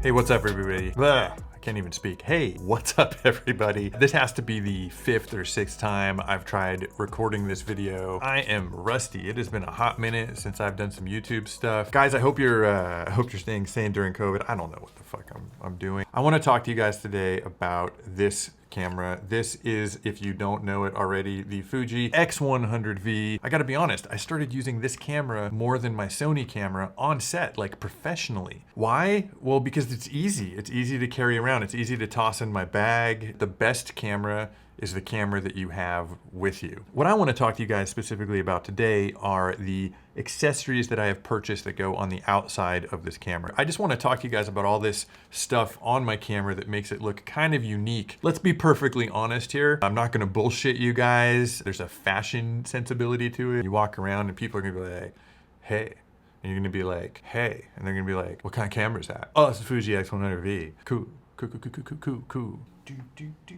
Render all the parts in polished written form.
Hey, what's up, everybody? Blah. I can't even speak. Hey, what's up, everybody? This has to be the 5th or 6th time I've tried recording this video. I am rusty. It has been a hot minute since I've done some YouTube stuff. Guys, I hope you're staying sane during COVID. I don't know what the fuck I'm doing. I want to talk to you guys today about this camera. This is, if you don't know it already, the Fuji X100v. I gotta be honest, I started using this camera more than my Sony camera on set, like professionally. Why? Well, because it's easy. It's easy to carry around. It's easy to toss in my bag. The best camera is the camera that you have with you. What I want to talk to you guys specifically about today are the accessories that I have purchased that go on the outside of this camera. I just want to talk to you guys about all this stuff on my camera that makes it look kind of unique. Let's be perfectly honest here. I'm not going to bullshit you guys. There's a fashion sensibility to it. You walk around and people are going to be like, hey. And you're going to be like, hey. And they're going to be like, what kind of camera is that? Oh, it's the Fuji X100v. Cool. Cool, cool, cool, cool, cool, cool. Do, do, do.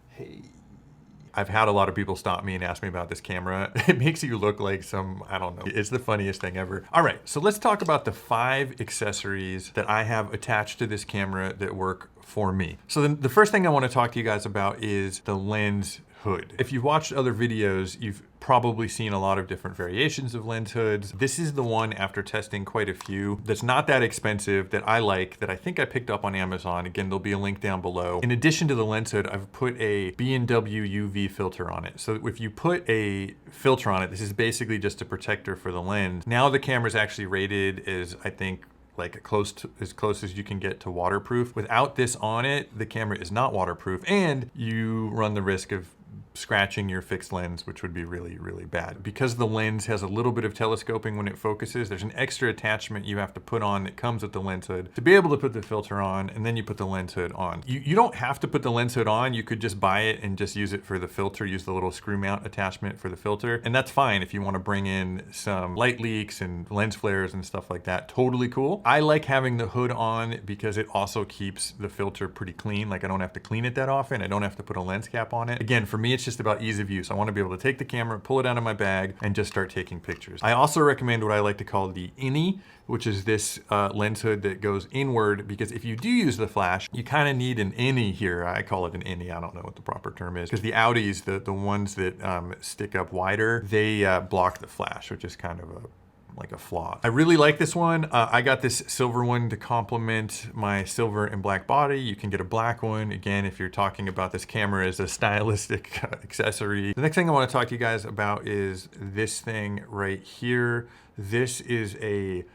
Hey. I've had a lot of people stop me and ask me about this camera. It makes you look like some, I don't know. It's the funniest thing ever. All right, so let's talk about the 5 accessories that I have attached to this camera that work for me. So then the first thing I want to talk to you guys about is the lens hood. If you've watched other videos, you've probably seen a lot of different variations of lens hoods. This is the one, after testing quite a few, that's not that expensive, that I like, that I think I picked up on Amazon. Again, there'll be a link down below. In addition to the lens hood, I've put a B&W UV filter on it. So if you put a filter on it, this is basically just a protector for the lens. Now the camera's actually rated as, I think, like as close as you can get to waterproof. Without this on it, the camera is not waterproof, and you run the risk of scratching your fixed lens, which would be really, really bad. Because the lens has a little bit of telescoping when it focuses, there's an extra attachment you have to put on that comes with the lens hood to be able to put the filter on, and then you put the lens hood on. You don't have to put the lens hood on. You could just buy it and just use it for the filter, use the little screw mount attachment for the filter, and that's fine if you want to bring in some light leaks and lens flares and stuff like that. Totally cool. I like having the hood on because it also keeps the filter pretty clean. Like, I don't have to clean it that often. I don't have to put a lens cap on it. Again, for me, it's just about ease of use. I want to be able to take the camera, pull it out of my bag, and just start taking pictures. I also recommend what I like to call the innie, which is this lens hood that goes inward, because if you do use the flash, you kind of need an innie here. I call it an innie. I don't know what the proper term is, because the Audis, the ones that stick up wider, they block the flash, which is kind of like a flaw. I really like this one. I got this silver one to complement my silver and black body. You can get a black one. Again, if you're talking about this camera as a stylistic accessory. The next thing I want to talk to you guys about is this thing right here. This is a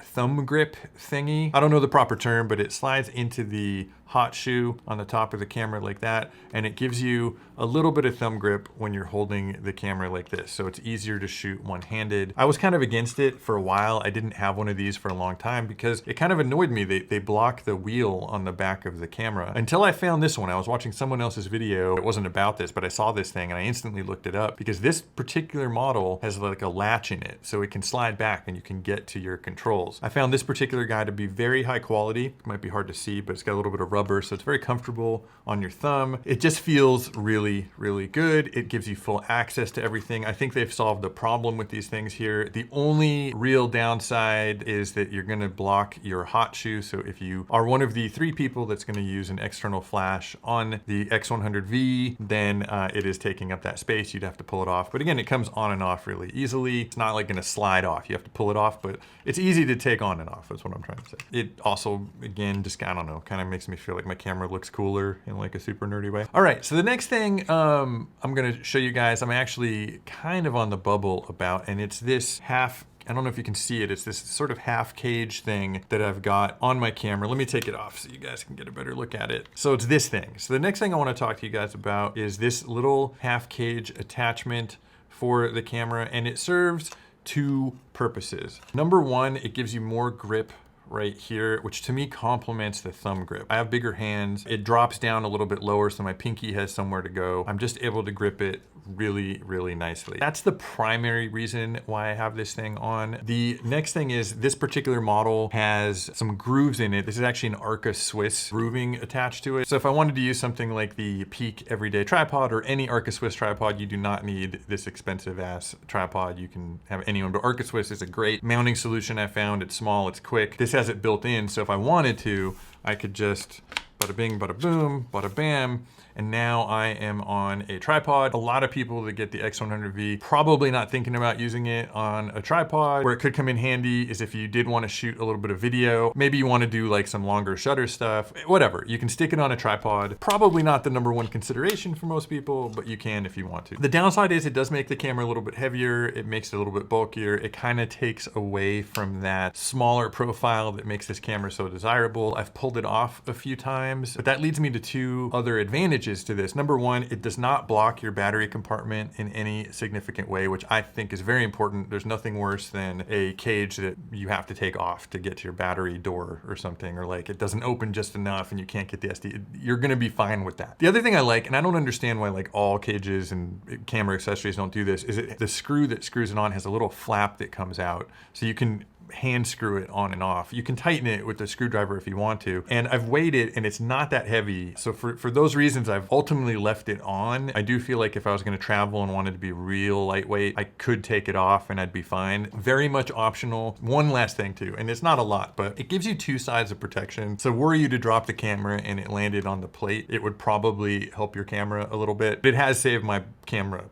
thumb grip thingy. I don't know the proper term, but it slides into the hot shoe on the top of the camera like that, and it gives you a little bit of thumb grip when you're holding the camera like this, so it's easier to shoot one-handed. I was kind of against it for a while. I didn't have one of these for a long time because it kind of annoyed me. They block the wheel on the back of the camera, until I found this one. I was watching someone else's video. It wasn't about this, but I saw this thing and I instantly looked it up, because this particular model has like a latch in it, so it can slide back and you can get to your controls. I found this particular guy to be very high quality. It might be hard to see, but it's got a little bit of rubber, so it's very comfortable on your thumb. It just feels really, really good. It gives you full access to everything. I think they've solved the problem with these things here. The only real downside is that you're gonna block your hot shoe. So if you are one of the 3 people that's gonna use an external flash on the X100v, then it is taking up that space. You'd have to pull it off. But again, it comes on and off really easily. It's not like gonna slide off. You have to pull it off, but it's easy to take on and off. That's what I'm trying to say. It also, again, just, I don't know, kind of makes me feel like my camera looks cooler in like a super nerdy way. All right, so the next thing I'm gonna show you guys, I'm actually kind of on the bubble about, and it's this half, I don't know if you can see it, it's this sort of half cage thing that I've got on my camera. Let me take it off so you guys can get a better look at it. So it's this thing. So the next thing I wanna talk to you guys about is this little half cage attachment for the camera, and it serves 2 purposes. Number 1, it gives you more grip right here, which to me complements the thumb grip. I have bigger hands. It drops down a little bit lower, so my pinky has somewhere to go. I'm just able to grip it really, really nicely. That's the primary reason why I have this thing on. The next thing is this particular model has some grooves in it. This is actually an Arca Swiss grooving attached to it. So if I wanted to use something like the Peak Everyday Tripod or any Arca Swiss tripod, you do not need this expensive ass tripod. You can have any one, but Arca Swiss is a great mounting solution I found. It's small, it's quick. This has it built in, so if I wanted to, I could just bada bing, bada boom, bada bam, and now I am on a tripod. A lot of people that get the X100V probably not thinking about using it on a tripod. Where it could come in handy is if you did want to shoot a little bit of video, maybe you want to do like some longer shutter stuff, whatever. You can stick it on a tripod. Probably not the #1 consideration for most people, but you can if you want to. The downside is it does make the camera a little bit heavier. It makes it a little bit bulkier. It kind of takes away from that smaller profile that makes this camera so desirable. I've pulled it off a few times, but that leads me to 2 other advantages to this. #1, it does not block your battery compartment in any significant way, which I think is very important. There's nothing worse than a cage that you have to take off to get to your battery door or something, or like it doesn't open just enough and you can't get the SD. You're gonna be fine with that. The other thing I like, and I don't understand why like all cages and camera accessories don't do this, is the screw that screws it on has a little flap that comes out, so you can hand screw it on and off. You can tighten it with the screwdriver if you want to. And I've weighed it and it's not that heavy. So for those reasons, I've ultimately left it on. I do feel like if I was gonna travel and wanted to be real lightweight, I could take it off and I'd be fine. Very much optional. One last thing too, and it's not a lot, but it gives you 2 sides of protection. So were you to drop the camera and it landed on the plate, it would probably help your camera a little bit. It has saved my camera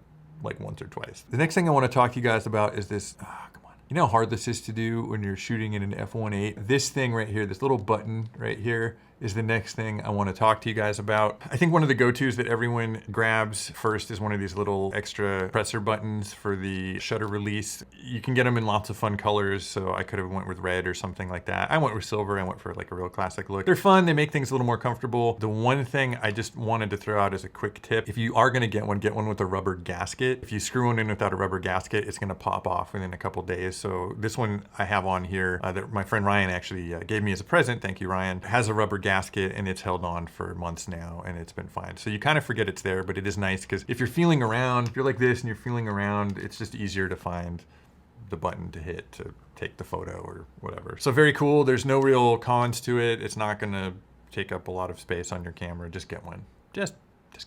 like once or twice. The next thing I wanna talk to you guys about is this, you know how hard this is to do when you're shooting in an f1.8? This thing right here, this little button right here, is the next thing I want to talk to you guys about. I think one of the go-tos that everyone grabs first is one of these little extra presser buttons for the shutter release. You can get them in lots of fun colors, so I could have went with red or something like that. I went with silver. I went for like a real classic look. They're fun. They make things a little more comfortable. The one thing I just wanted to throw out as a quick tip, if you are going to get one with a rubber gasket. If you screw one in without a rubber gasket, it's going to pop off within a couple days. So this one I have on here that my friend Ryan actually gave me as a present. Thank you, Ryan. It has a rubber gasket and it's held on for months now and it's been fine. So you kind of forget it's there, but it is nice because if you're feeling around, if you're like this and you're feeling around, it's just easier to find the button to hit to take the photo or whatever. So very cool. There's no real cons to it. It's not gonna take up a lot of space on your camera. Just get one. Just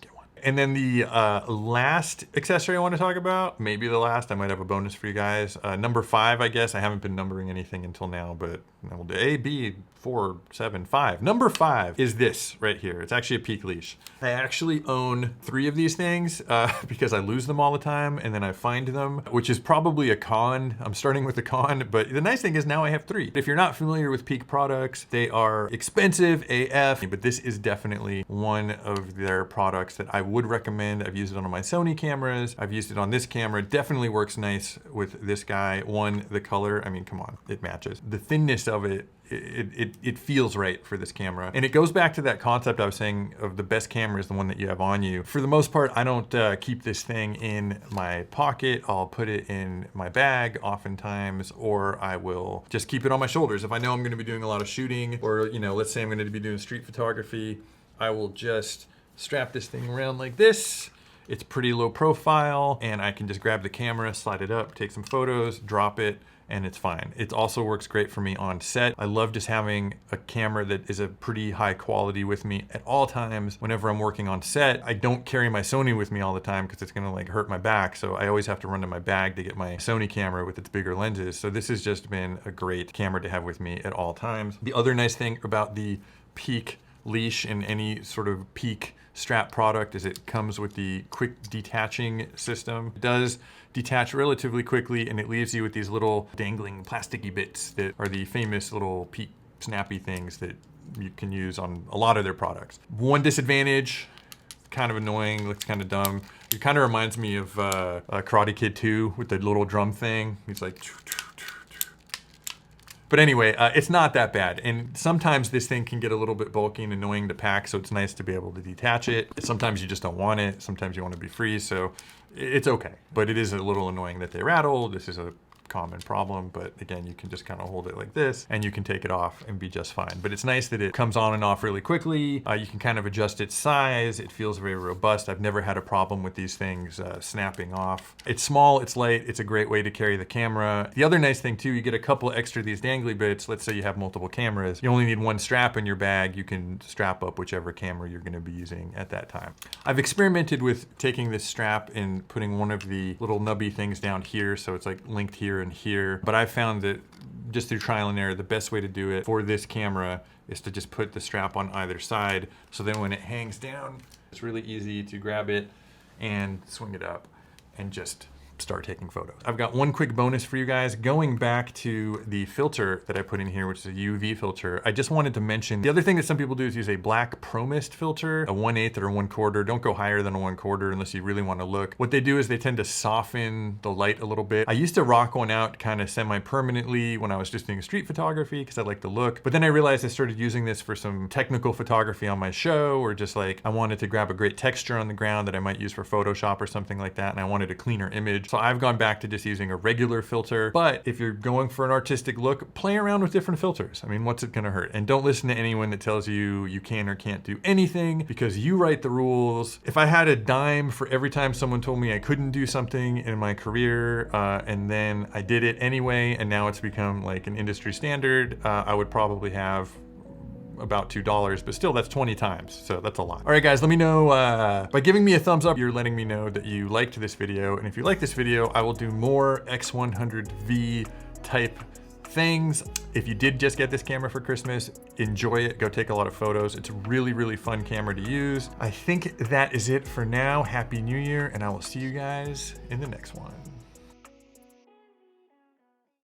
get one. And then the last accessory I want to talk about, maybe the last, I might have a bonus for you guys. Number 5, I guess. I haven't been numbering anything until now, but we'll do A, B, 4, 7, 5. Number 5 is this right here. It's actually a Peak leash. I actually own 3 of these things because I lose them all the time and then I find them, which is probably a con. I'm starting with a con, but the nice thing is now I have 3. If you're not familiar with Peak products, they are expensive AF, but this is definitely one of their products that I would recommend. I've used it on my Sony cameras. I've used it on this camera. It definitely works nice with this guy. One, the color, I mean, come on, it matches. The thinness of it, it feels right for this camera. And it goes back to that concept I was saying of the best camera is the one that you have on you. For the most part, I don't keep this thing in my pocket. I'll put it in my bag oftentimes, or I will just keep it on my shoulders. If I know I'm gonna be doing a lot of shooting, or let's say I'm gonna be doing street photography, I will just strap this thing around like this. It's pretty low profile, and I can just grab the camera, slide it up, take some photos, drop it, and it's fine. It also works great for me on set. I love just having a camera that is a pretty high quality with me at all times. Whenever I'm working on set, I don't carry my Sony with me all the time because it's gonna like hurt my back. So I always have to run to my bag to get my Sony camera with its bigger lenses. So this has just been a great camera to have with me at all times. The other nice thing about the Peak leash and any sort of Peak strap product is it comes with the quick detaching system. It does detach relatively quickly and it leaves you with these little dangling plasticky bits that are the famous little Peak snappy things that you can use on a lot of their products. One disadvantage, kind of annoying, looks kind of dumb. It kind of reminds me of Karate Kid 2 with the little drum thing. He's like, but anyway, it's not that bad. And sometimes this thing can get a little bit bulky and annoying to pack, so it's nice to be able to detach it. Sometimes you just don't want it. Sometimes you want to be free, so it's okay. But it is a little annoying that they rattle. This is a common problem, but again, you can just kind of hold it like this and you can take it off and be just fine. But it's nice that it comes on and off really quickly. You can kind of adjust its size. It feels very robust. I've never had a problem with these things snapping off. It's small, it's light, it's a great way to carry the camera. The other nice thing too, you get a couple extra of these dangly bits. Let's say you have multiple cameras. You only need one strap in your bag. You can strap up whichever camera you're gonna be using at that time. I've experimented with taking this strap and putting one of the little nubby things down here, so it's like linked here and here, but I found that just through trial and error, the best way to do it for this camera is to just put the strap on either side. So then when it hangs down, it's really easy to grab it and swing it up and just start taking photos. I've got one quick bonus for you guys. Going back to the filter that I put in here, which is a UV filter, I just wanted to mention the other thing that some people do is use a black Pro Mist filter, a 1/8 or a 1/4. Don't go higher than a 1/4 unless you really want to look. What they do is they tend to soften the light a little bit. I used to rock one out kind of semi-permanently when I was just doing street photography because I like the look. But then I realized I started using this for some technical photography on my show, or just like I wanted to grab a great texture on the ground that I might use for Photoshop or something like that, and I wanted a cleaner image. So I've gone back to just using a regular filter. But if you're going for an artistic look, play around with different filters. I mean, what's it gonna hurt? And don't listen to anyone that tells you you can or can't do anything, because you write the rules. If I had a dime for every time someone told me I couldn't do something in my career, and then I did it anyway, and now it's become like an industry standard, I would probably have about $2, but still that's 20 times, so that's a lot. All right guys, let me know, by giving me a thumbs up, you're letting me know that you liked this video, and if you like this video, I will do more X100V type things. If you did just get this camera for Christmas, enjoy it, go take a lot of photos. It's a really, really fun camera to use. I think that is it for now. Happy New Year, and I will see you guys in the next one.